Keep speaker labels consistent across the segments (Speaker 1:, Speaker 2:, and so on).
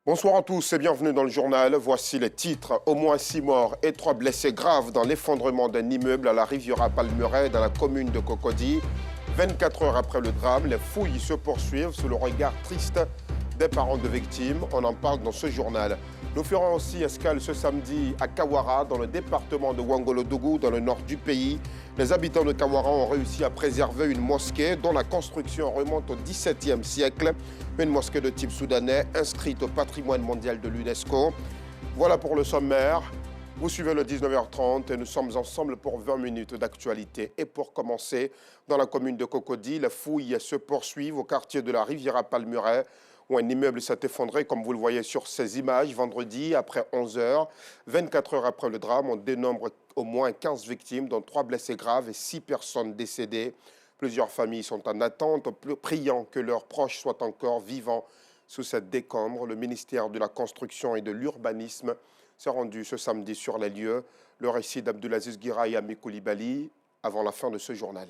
Speaker 1: Bonsoir à tous et bienvenue dans le journal. Voici les titres. Au moins 6 morts et 3 blessés graves dans l'effondrement d'un immeuble à la Riviera Palmeraie dans la commune de Cocody. 24 heures après le drame, les fouilles se poursuivent sous le regard triste des parents de victimes. On en parle dans ce journal. Nous ferons aussi escale ce samedi à Kawara, dans le département de Ouangolodougou, dans le nord du pays. Les habitants de Kawara ont réussi à préserver une mosquée dont la construction remonte au XVIIe siècle. Une mosquée de type soudanais inscrite au patrimoine mondial de l'UNESCO. Voilà pour le sommaire. Vous suivez le 19h30 et nous sommes ensemble pour 20 minutes d'actualité. Et pour commencer, dans la commune de Cocody, les fouilles se poursuivent au quartier de la Riviera Palmeraie, où un immeuble s'est effondré, comme vous le voyez sur ces images, vendredi après 11 heures. 24 heures après le drame, on dénombre au moins 15 victimes, dont 3 blessés graves et 6 personnes décédées. Plusieurs familles sont en attente, priant que leurs proches soient encore vivants sous cette décombre. Le ministère de la Construction et de l'Urbanisme s'est rendu ce samedi sur les lieux. Le récit d'Abdulaziz Guira et Ami Koulibaly avant la fin de ce journal.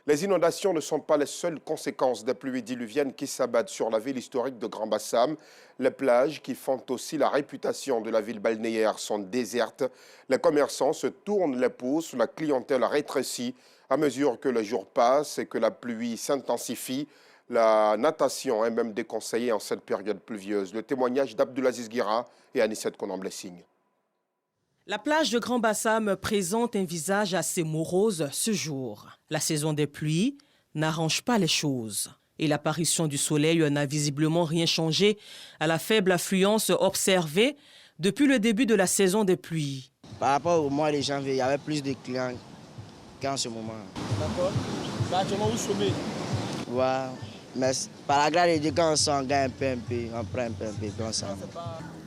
Speaker 1: Les inondations ne sont pas les seules conséquences des pluies diluviennes qui s'abattent sur la ville historique de Grand Bassam. Les plages, qui font aussi la réputation de la ville balnéaire, sont désertes. Les commerçants se tournent les pouces, la clientèle rétrécit à mesure que les jours passent et que la pluie s'intensifie. La natation est même déconseillée en cette période pluvieuse. Le témoignage d'Abdulaziz Guira et Anissette Konamblessing.
Speaker 2: La plage de Grand Bassam présente un visage assez morose ce jour. La saison des pluies n'arrange pas les choses. Et l'apparition du soleil n'a visiblement rien changé à la faible affluence observée depuis le début de la saison des pluies.
Speaker 3: Par rapport au mois de janvier, il y avait plus de clients qu'en ce moment.
Speaker 4: D'accord. Actuellement, vous sommez.
Speaker 3: Ouais. Mais par la grâce de Dieu, quand on s'engage un peu, on prend un peu, donc ça.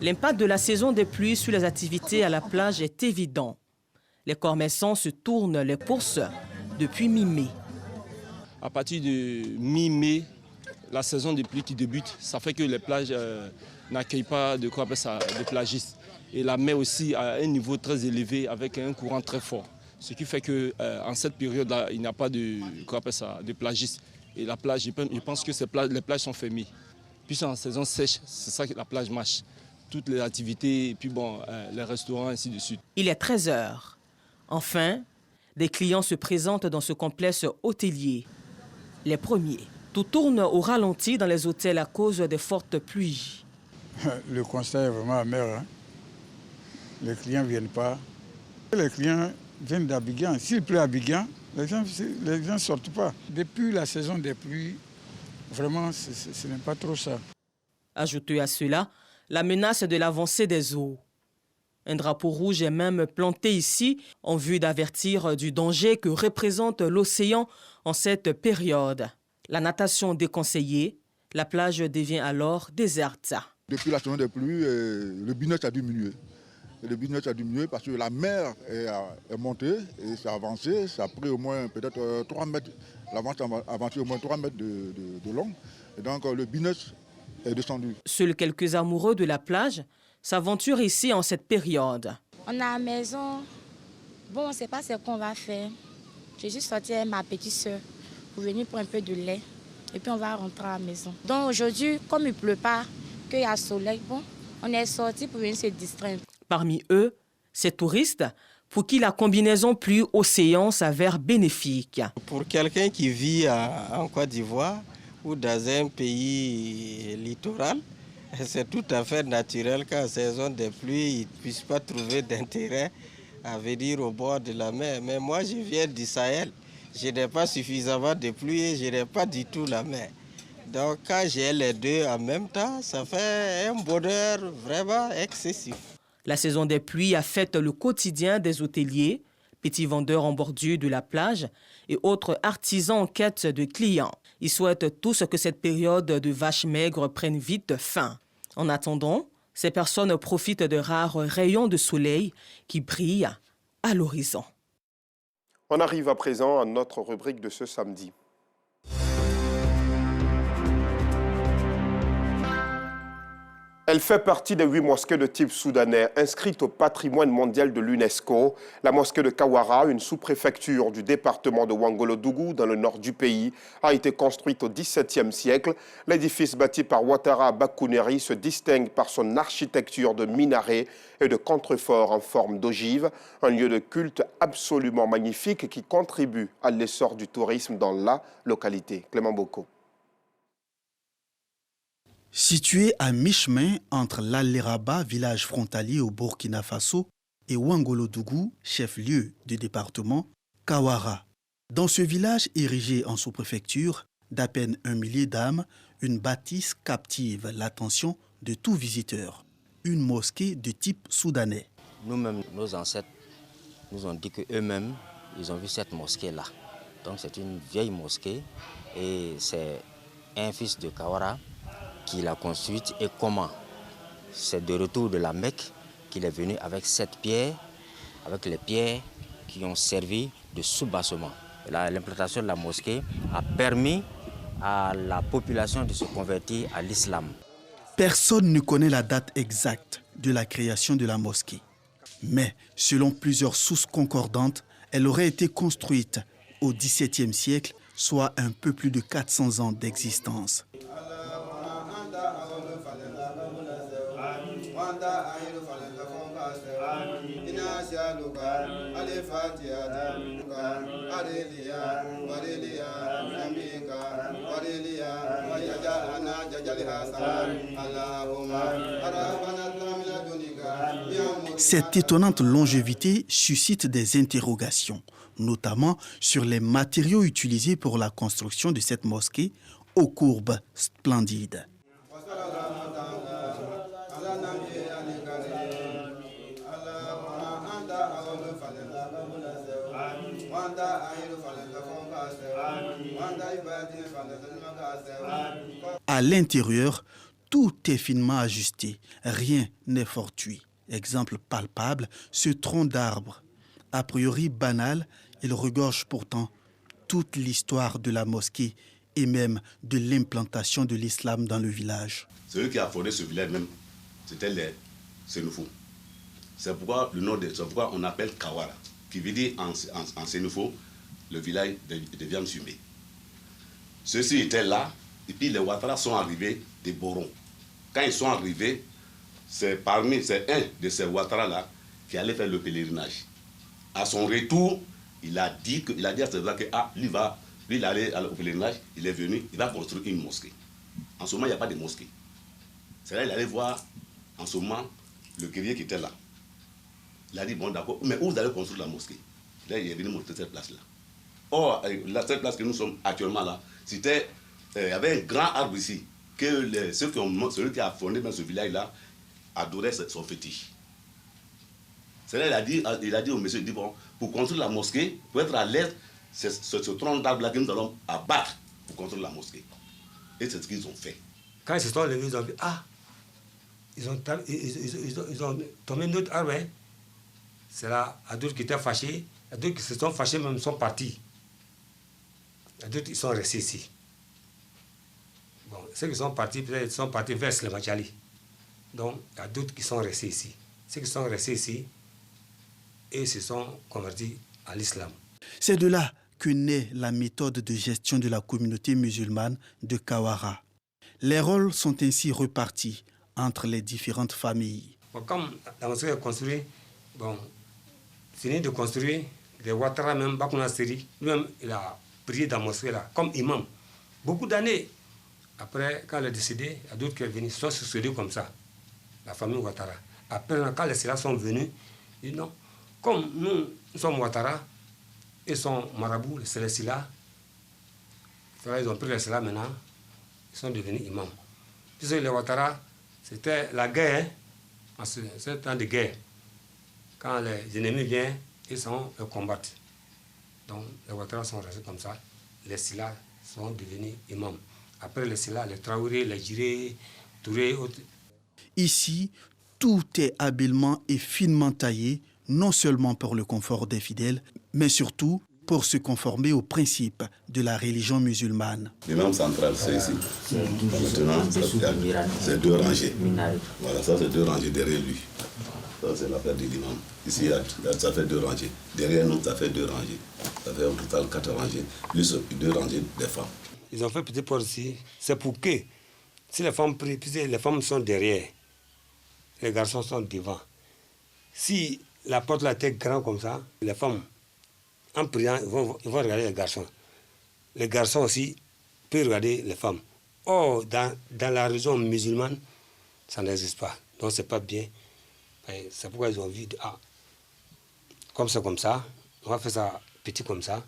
Speaker 2: L'impact de la saison des pluies sur les activités à la plage est évident. Les commerçants se tournent les pouces depuis mi-mai.
Speaker 4: À partir de mi-mai, la saison des pluies qui débute, ça fait que les plages n'accueillent pas de plagistes. Et la mer aussi a un niveau très élevé avec un courant très fort. Ce qui fait qu'en cette période-là, il n'y a pas de plagistes. Et la plage, je pense que les plages sont fermées. Puis en saison sèche, c'est ça que la plage marche. Toutes les activités, et puis bon, les restaurants, ainsi de suite.
Speaker 2: Il est 13 heures. Enfin, des clients se présentent dans ce complexe hôtelier. Les premiers. Tout tourne au ralenti dans les hôtels à cause des fortes pluies.
Speaker 5: Le constat est vraiment amer. Hein? Les clients ne viennent pas. Les clients viennent d'Abidjan. S'il pleut à Abidjan, les gens ne sortent pas. Depuis la saison des pluies, vraiment, ce n'est pas trop ça.
Speaker 2: Ajoutez à cela la menace de l'avancée des eaux. Un drapeau rouge est même planté ici en vue d'avertir du danger que représente l'océan en cette période. La natation déconseillée, la plage devient alors déserte.
Speaker 6: Depuis la saison des pluies, le business a diminué. Le business a diminué parce que la mer est montée et ça a avancé. Ça a pris au moins peut-être 3 mètres. L'avance a avancé au moins 3 mètres de long. Et donc le business est descendu.
Speaker 2: Seuls quelques amoureux de la plage s'aventurent ici en cette période.
Speaker 7: On a la maison. Bon, on ne sait pas ce qu'on va faire. J'ai juste sorti avec ma petite soeur pour venir prendre un peu de lait. Et puis on va rentrer à la maison. Donc aujourd'hui, comme il ne pleut pas, qu'il y a soleil, bon, on est sorti pour venir se distraire.
Speaker 2: Parmi eux, ces touristes pour qui la combinaison pluie-océan s'avère bénéfique.
Speaker 8: Pour quelqu'un qui vit en Côte d'Ivoire ou dans un pays littoral, c'est tout à fait naturel qu'en saison de pluie, ils ne puissent pas trouver d'intérêt à venir au bord de la mer. Mais moi, je viens du Sahel. Je n'ai pas suffisamment de pluie et je n'ai pas du tout la mer. Donc quand j'ai les deux en même temps, ça fait un bonheur vraiment excessif.
Speaker 2: La saison des pluies affecte le quotidien des hôteliers, petits vendeurs en bordure de la plage et autres artisans en quête de clients. Ils souhaitent tous que cette période de vaches maigres prenne vite fin. En attendant, ces personnes profitent de rares rayons de soleil qui brillent à l'horizon.
Speaker 1: On arrive à présent à notre rubrique de ce samedi. Elle fait partie des 8 mosquées de type soudanais inscrites au patrimoine mondial de l'UNESCO. La mosquée de Kawara, une sous-préfecture du département de Ouangolodougou dans le nord du pays, a été construite au XVIIe siècle. L'édifice bâti par Ouattara Bakouneri se distingue par son architecture de minarets et de contreforts en forme d'ogive, un lieu de culte absolument magnifique qui contribue à l'essor du tourisme dans la localité. Clément Boko.
Speaker 9: Situé à mi-chemin entre l'Al-Leraba, village frontalier au Burkina Faso, et Ouangolodougou, chef-lieu du département, Kawara. Dans ce village érigé en sous-préfecture, d'à peine 1 millier d'âmes, une bâtisse captive l'attention de tout visiteur. Une mosquée de type soudanais.
Speaker 10: Nous-mêmes, nos ancêtres nous ont dit qu'eux-mêmes, ils ont vu cette mosquée-là. Donc c'est une vieille mosquée et c'est un fils de Kawara qui l'a construite. Et comment? C'est de retour de la Mecque qu'il est venu avec cette pierre, avec les pierres qui ont servi de soubassement. L'implantation de la mosquée a permis à la population de se convertir à l'islam.
Speaker 9: Personne ne connaît la date exacte de la création de la mosquée. Mais selon plusieurs sources concordantes, elle aurait été construite au XVIIe siècle, soit un peu plus de 400 ans d'existence. Cette étonnante longévité suscite des interrogations, notamment sur les matériaux utilisés pour la construction de cette mosquée aux courbes splendides. À l'intérieur, tout est finement ajusté, rien n'est fortuit. Exemple palpable, ce tronc d'arbre. A priori banal, il regorge pourtant toute l'histoire de la mosquée et même de l'implantation de l'islam dans le village.
Speaker 11: Celui qui a fondé ce village même, c'était les Sénoufo. C'est pourquoi on appelle Kawara, qui veut dire en Sénoufo, le village de viande fumée. Ceux-ci étaient là, et puis les Ouattara sont arrivés des Borons. Quand ils sont arrivés, c'est un de ces Ouattara-là qui allait faire le pèlerinage. À son retour, il a dit à ses frères que lui, il allait au pèlerinage, il est venu, il va construire une mosquée. En ce moment, il n'y a pas de mosquée. C'est là qu'il allait voir, en ce moment, le guerrier qui était là. Il a dit, bon d'accord, mais où vous allez construire la mosquée? Là, il est venu montrer cette place-là. Or, cette place que nous sommes actuellement là, c'était, il y avait un grand arbre ici, que celui qui a fondé dans ce village-là adorait son fétiche. C'est là il a dit au monsieur, il dit, bon, pour construire la mosquée, pour être à l'aise, c'est ce tronc d'arbre-là que nous allons abattre pour construire la mosquée. Et c'est ce qu'ils ont fait.
Speaker 12: Quand ils se sont levés, ils ont dit, ils ont tombé notre arbre. Hein. C'est là, à d'autres qui étaient fâchés, à d'autres qui se sont fâchés, même sont partis. À d'autres, ils sont restés ici. Bon, ceux qui sont partis, peut-être, ils sont partis vers le Machali. Donc, il y a d'autres qui sont restés ici. Ceux qui sont restés ici, et se sont convertis à l'islam.
Speaker 9: C'est de là que naît la méthode de gestion de la communauté musulmane de Kawara. Les rôles sont ainsi repartis entre les différentes familles.
Speaker 12: Bon, comme la mosquée est construite, bon, fini de construire, les Ouattara, même Bakouna Seri, lui-même, il a prié dans la mosquée là, comme imam. Beaucoup d'années. Après, quand il est décédé, il y a d'autres qui sont venus, sont succédés comme ça, la famille Ouattara. Après, quand les Silla sont venus, ils disent non, comme nous sommes Ouattara, ils sont marabouts, les Silla, ils ont pris les Silla maintenant, ils sont devenus imams. Puisque les Ouattara, c'était la guerre, hein, c'est un temps de guerre. Quand les ennemis viennent, ils combattent. Donc les Ouattara sont restés comme ça, les Silla sont devenus imams. Après les Silla, les Traoré, les Jiré, Touré, autres.
Speaker 9: Ici, tout est habilement et finement taillé, non seulement pour le confort des fidèles, mais surtout pour se conformer aux principes de la religion musulmane.
Speaker 11: L'imam central, c'est ici. Maintenant, c'est 2 rangées. Voilà, ça c'est 2 rangées derrière lui. Ça c'est l'affaire de l'imam. Ici, ça fait 2 rangées. Derrière nous, ça fait 2 rangées. Ça fait au total 4 rangées, plus 2 rangées des femmes.
Speaker 12: Ils ont fait petit port ici. C'est pour que, si les femmes prient, puisque les femmes sont derrière, les garçons sont devant. Si la porte là était grande comme ça, les femmes, en priant, ils vont regarder les garçons. Les garçons aussi peuvent regarder les femmes. Or, dans la religion musulmane, ça n'existe pas. Donc, ce n'est pas bien. C'est pourquoi ils ont vu, comme c'est comme ça, on va faire ça petit comme ça.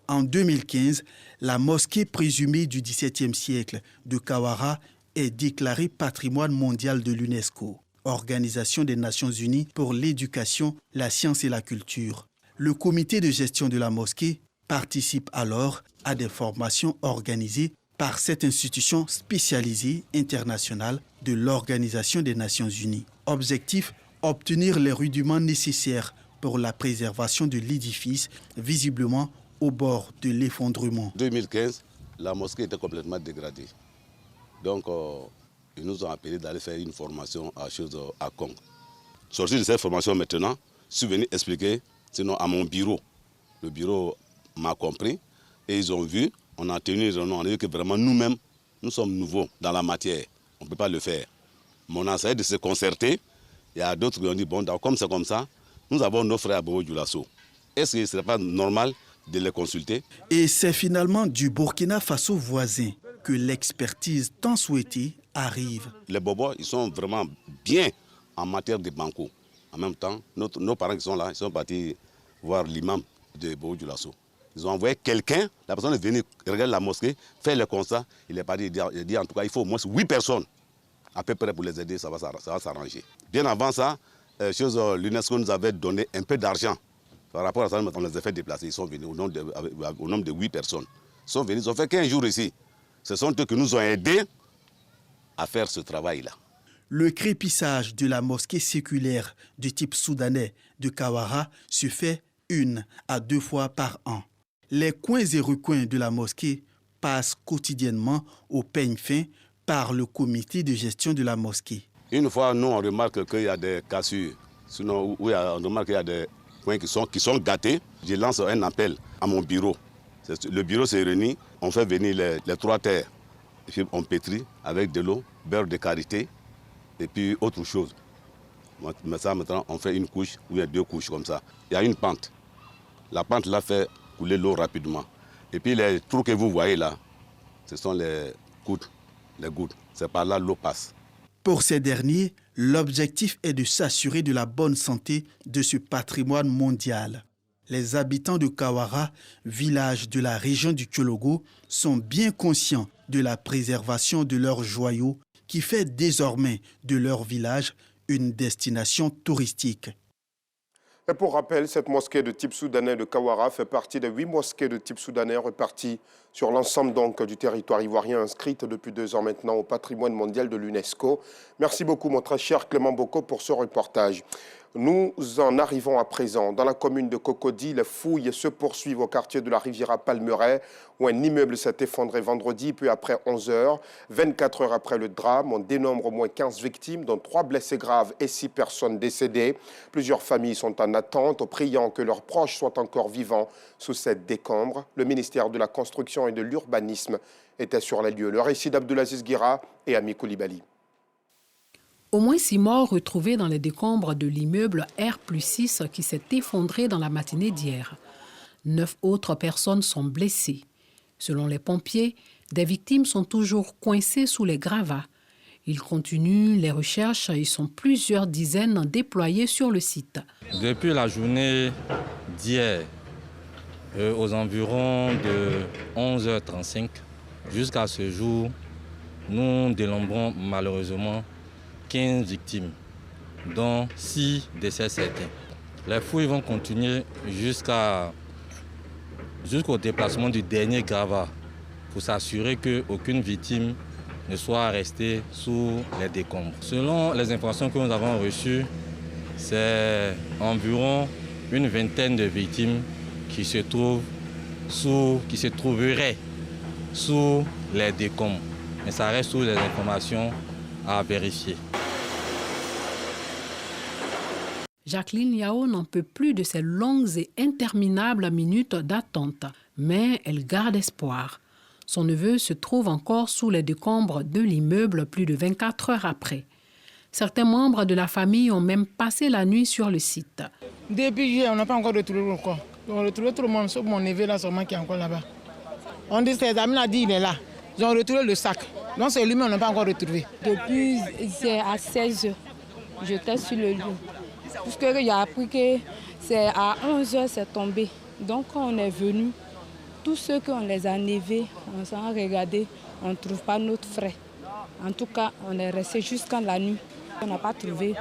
Speaker 9: En 2015, la mosquée présumée du XVIIe siècle de Kawara est déclarée patrimoine mondial de l'UNESCO, Organisation des Nations Unies pour l'éducation, la science et la culture. Le comité de gestion de la mosquée participe alors à des formations organisées par cette institution spécialisée internationale de l'Organisation des Nations Unies. Objectif, obtenir les rudiments nécessaires pour la préservation de l'édifice, visiblement au bord de l'effondrement.
Speaker 11: En 2015, la mosquée était complètement dégradée. Donc, ils nous ont appelé d'aller faire une formation à Kong. Sorti de cette formation maintenant, je suis venu expliquer, sinon à mon bureau. Le bureau m'a compris et ils ont vu, on a tenu réunion, on a dit que vraiment nous-mêmes, nous sommes nouveaux dans la matière. On ne peut pas le faire. Mais on a essayé de se concerter. Il y a d'autres qui ont dit, bon, comme c'est comme ça, nous avons nos frères à Bobo-Dioulasso. Est-ce que ce ne serait pas normal de les consulter?
Speaker 9: Et c'est finalement du Burkina Faso voisin que l'expertise tant souhaitée arrive.
Speaker 11: Les Bobos, ils sont vraiment bien en matière de banco. En même temps, nos parents qui sont là, ils sont partis voir l'imam de Bobo-Dioulasso. Ils ont envoyé quelqu'un, la personne est venue regarder la mosquée, faire le constat. Il est parti, il dit en tout cas, il faut au moins 8 personnes à peu près pour les aider, ça va s'arranger. Bien avant ça, l'UNESCO nous avait donné un peu d'argent. Par rapport à ça, on les a fait déplacer. Ils sont venus au nombre de 8 personnes. Ils sont venus, ils ont fait 15 jours ici. Ce sont eux qui nous ont aidés à faire ce travail-là.
Speaker 9: Le crépissage de la mosquée séculaire de type soudanais de Kawara se fait 1 à 2 fois par an. Les coins et recoins de la mosquée passent quotidiennement au peigne fin par le comité de gestion de la mosquée.
Speaker 11: Une fois, nous, on remarque qu'il y a des cassures. Sinon, on remarque qu'il y a des coins qui sont gâtés. Je lance un appel à mon bureau. Le bureau s'est réuni, on fait venir les 3 terres. Et puis on pétrit avec de l'eau, beurre de karité et puis autre chose. Mais ça, maintenant, on fait une couche ou il y a 2 couches comme ça. Il y a une pente. La pente là fait couler l'eau rapidement. Et puis les trous que vous voyez là, ce sont les gouttes. C'est par là l'eau passe.
Speaker 9: Pour ces derniers, l'objectif est de s'assurer de la bonne santé de ce patrimoine mondial. Les habitants de Kawara, village de la région du Tchologo, sont bien conscients de la préservation de leurs joyaux qui fait désormais de leur village une destination touristique.
Speaker 1: Et pour rappel, cette mosquée de type soudanais de Kawara fait partie des 8 mosquées de type soudanais reparties sur l'ensemble du territoire ivoirien, inscrites depuis 2 ans maintenant au patrimoine mondial de l'UNESCO. Merci beaucoup, mon très cher Clément Boko, pour ce reportage. Nous en arrivons à présent dans la commune de Cocody. Les fouilles se poursuivent au quartier de la Riviera Palmeraie, où un immeuble s'est effondré vendredi, peu après 11 heures. 24 heures après le drame, on dénombre au moins 15 victimes, dont 3 blessés graves et 6 personnes décédées. Plusieurs familles sont en attente, priant que leurs proches soient encore vivants sous cette décombre. Le ministère de la Construction et de l'Urbanisme était sur les lieux. Le récit d'Abdoulaziz Guira et Ami Koulibaly.
Speaker 13: Au moins 6 morts retrouvés dans les décombres de l'immeuble R+6 qui s'est effondré dans la matinée d'hier. 9 autres personnes sont blessées. Selon les pompiers, des victimes sont toujours coincées sous les gravats. Ils continuent les recherches et sont plusieurs dizaines déployés sur le site.
Speaker 14: Depuis la journée d'hier, aux environs de 11h35, jusqu'à ce jour, nous dénombrons malheureusement 15 victimes, dont 6 décès certains. Les fouilles vont continuer jusqu'au déplacement du dernier gravat pour s'assurer qu'aucune victime ne soit restée sous les décombres. Selon les informations que nous avons reçues, c'est environ une vingtaine de victimes qui se trouverait sous les décombres. Mais ça reste sous les informations à vérifier.
Speaker 13: Jacqueline Yao n'en peut plus de ces longues et interminables minutes d'attente, mais elle garde espoir. Son neveu se trouve encore sous les décombres de l'immeuble plus de 24 heures après. Certains membres de la famille ont même passé la nuit sur le site.
Speaker 15: Depuis hier, on n'a pas encore retrouvé le corps. On a retrouvé tout le monde, sauf mon neveu là seulement qui est encore là-bas. On dit, ses amis l'ont dit, il est là. Ils ont retrouvé le sac. Donc c'est lui, mais on n'a pas encore retrouvé.
Speaker 16: Depuis à 16 h, j'étais sur le lieu. Puisque j'ai appris que c'est à 11 h c'est tombé. Donc quand on est venu, tous ceux qu'on les a nevés, on s'en a regardé, on ne trouve pas notre frère. En tout cas, on est resté jusqu'à la nuit. On n'a pas trouvé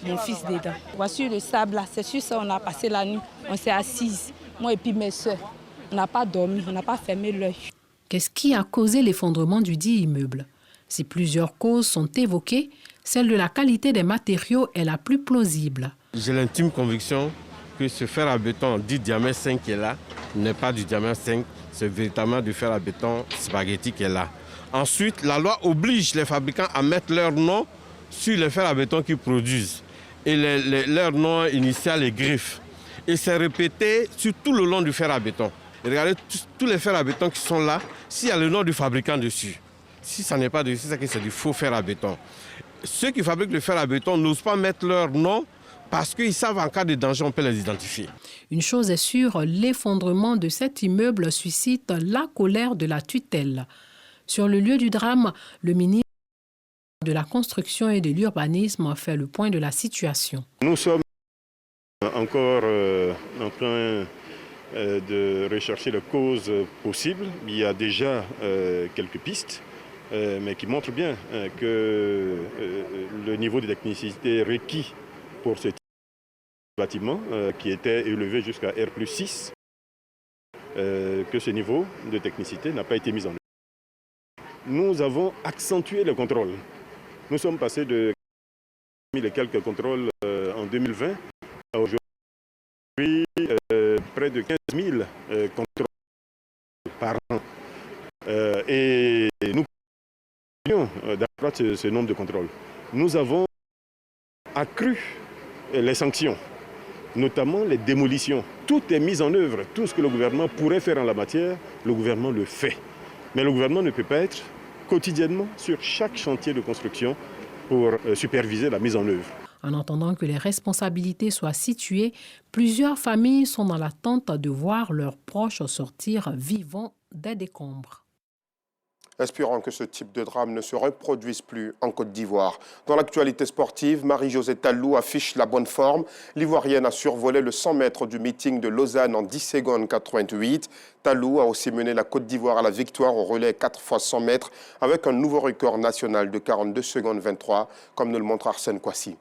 Speaker 16: mon fils dedans. Voici le sable là, c'est sur ça on a passé la nuit. On s'est assises, moi et puis mes soeurs. On n'a pas dormi, on n'a pas fermé l'œil.
Speaker 13: Qu'est-ce qui a causé l'effondrement du dit immeuble? Si plusieurs causes sont évoquées, celle de la qualité des matériaux est la plus plausible.
Speaker 17: J'ai l'intime conviction que ce fer à béton dit diamètre 5 qui est là n'est pas du diamètre 5, c'est véritablement du fer à béton spaghetti qui est là. Ensuite, la loi oblige les fabricants à mettre leur nom sur les fers à béton qu'ils produisent. Et leur nom initial est griffe. Et c'est répété sur tout le long du fer à béton. Et regardez tous les fers à béton qui sont là, s'il y a le nom du fabricant dessus. Si ça n'est pas dessus, c'est que c'est du faux fer à béton. Ceux qui fabriquent le fer à béton n'osent pas mettre leur nom parce qu'ils savent en cas de danger, on peut les identifier.
Speaker 13: Une chose est sûre, l'effondrement de cet immeuble suscite la colère de la tutelle. Sur le lieu du drame, le ministre de la Construction et de l'Urbanisme fait le point de la situation.
Speaker 18: Nous sommes encore en train de rechercher les causes possibles. Il y a déjà quelques pistes, mais qui montrent bien que le niveau de technicité requis pour ce bâtiment, qui était élevé jusqu'à R+6, que ce niveau de technicité n'a pas été mis en œuvre. Nous avons accentué les contrôles. Nous sommes passés de 1000 et quelques contrôles en 2020 à aujourd'hui près de 15 000 contrôles par an. Et nous continuons d'accroître ce nombre de contrôles. Nous avons accru les sanctions, notamment les démolitions. Tout est mis en œuvre. Tout ce que le gouvernement pourrait faire en la matière, le gouvernement le fait. Mais le gouvernement ne peut pas être quotidiennement sur chaque chantier de construction pour superviser la mise en œuvre.
Speaker 13: En attendant que les responsabilités soient situées, plusieurs familles sont dans l'attente de voir leurs proches sortir vivants des décombres.
Speaker 1: Espérons que ce type de drame ne se reproduise plus en Côte d'Ivoire. Dans l'actualité sportive, Marie-Josée Talou affiche la bonne forme. L'Ivoirienne a survolé le 100 mètres du meeting de Lausanne en 10 secondes 88. Talou a aussi mené la Côte d'Ivoire à la victoire au relais 4 x 100 mètres avec un nouveau record national de 42 secondes 23, comme nous le montre Arsène Kouassi.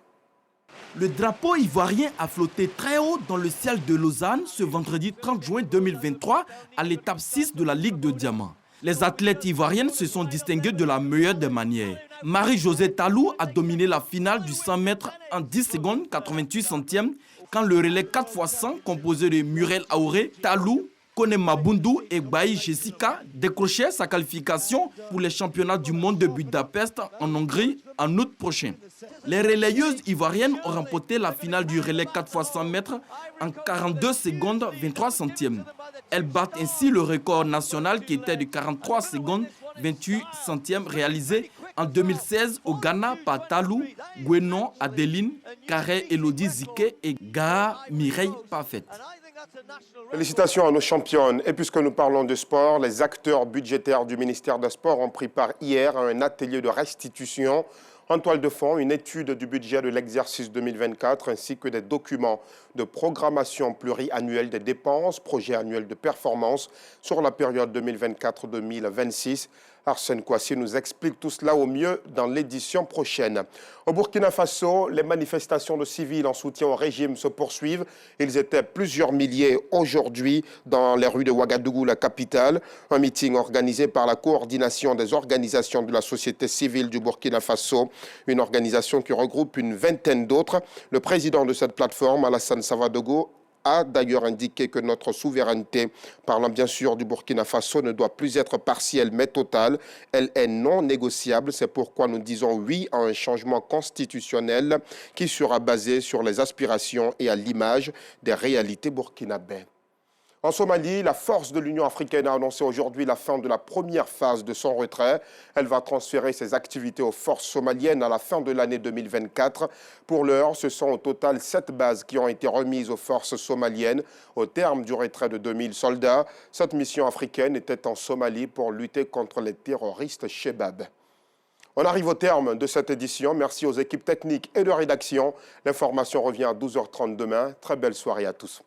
Speaker 19: Le drapeau ivoirien a flotté très haut dans le ciel de Lausanne ce vendredi 30 juin 2023 à l'étape 6 de la Ligue de Diamant. Les athlètes ivoiriennes se sont distinguées de la meilleure des manières. Marie-Josée Talou a dominé la finale du 100 mètres en 10 secondes 88 centièmes quand le relais 4 x 100 composé de Muriel Aouré, Talou, Kone Mabundu et Baï Jessica décrochait sa qualification pour les championnats du monde de Budapest en Hongrie en août prochain. Les relayeuses ivoiriennes ont remporté la finale du relais 4 x 100 mètres en 42 secondes 23 centièmes. Elles battent ainsi le record national qui était de 43 secondes 28 centièmes réalisé en 2016 au Ghana par Talou, Gwenon Adeline, Kare Elodie Zike et Gaha Mireille Parfaite.
Speaker 1: Félicitations à nos championnes. Et puisque nous parlons de sport, les acteurs budgétaires du ministère des Sports ont pris part hier à un atelier de restitution. En toile de fond, une étude du budget de l'exercice 2024 ainsi que des documents de programmation pluriannuelle des dépenses, projet annuel de performance sur la période 2024-2026. Arsène Kouassi nous explique tout cela au mieux dans l'édition prochaine. Au Burkina Faso, les manifestations de civils en soutien au régime se poursuivent. Ils étaient plusieurs milliers aujourd'hui dans les rues de Ouagadougou, la capitale. Un meeting organisé par la coordination des organisations de la société civile du Burkina Faso, une organisation qui regroupe une vingtaine d'autres. Le président de cette plateforme, Alassane Savadogo, a d'ailleurs indiqué que notre souveraineté, parlant bien sûr du Burkina Faso, ne doit plus être partielle mais totale. Elle est non négociable. C'est pourquoi nous disons oui à un changement constitutionnel qui sera basé sur les aspirations et à l'image des réalités burkinabées. En Somalie, la force de l'Union africaine a annoncé aujourd'hui la fin de la première phase de son retrait. Elle va transférer ses activités aux forces somaliennes à la fin de l'année 2024. Pour l'heure, ce sont au total 7 bases qui ont été remises aux forces somaliennes au terme du retrait de 2000 soldats. Cette mission africaine était en Somalie pour lutter contre les terroristes Shebab. On arrive au terme de cette édition. Merci aux équipes techniques et de rédaction. L'information revient à 12h30 demain. Très belle soirée à tous.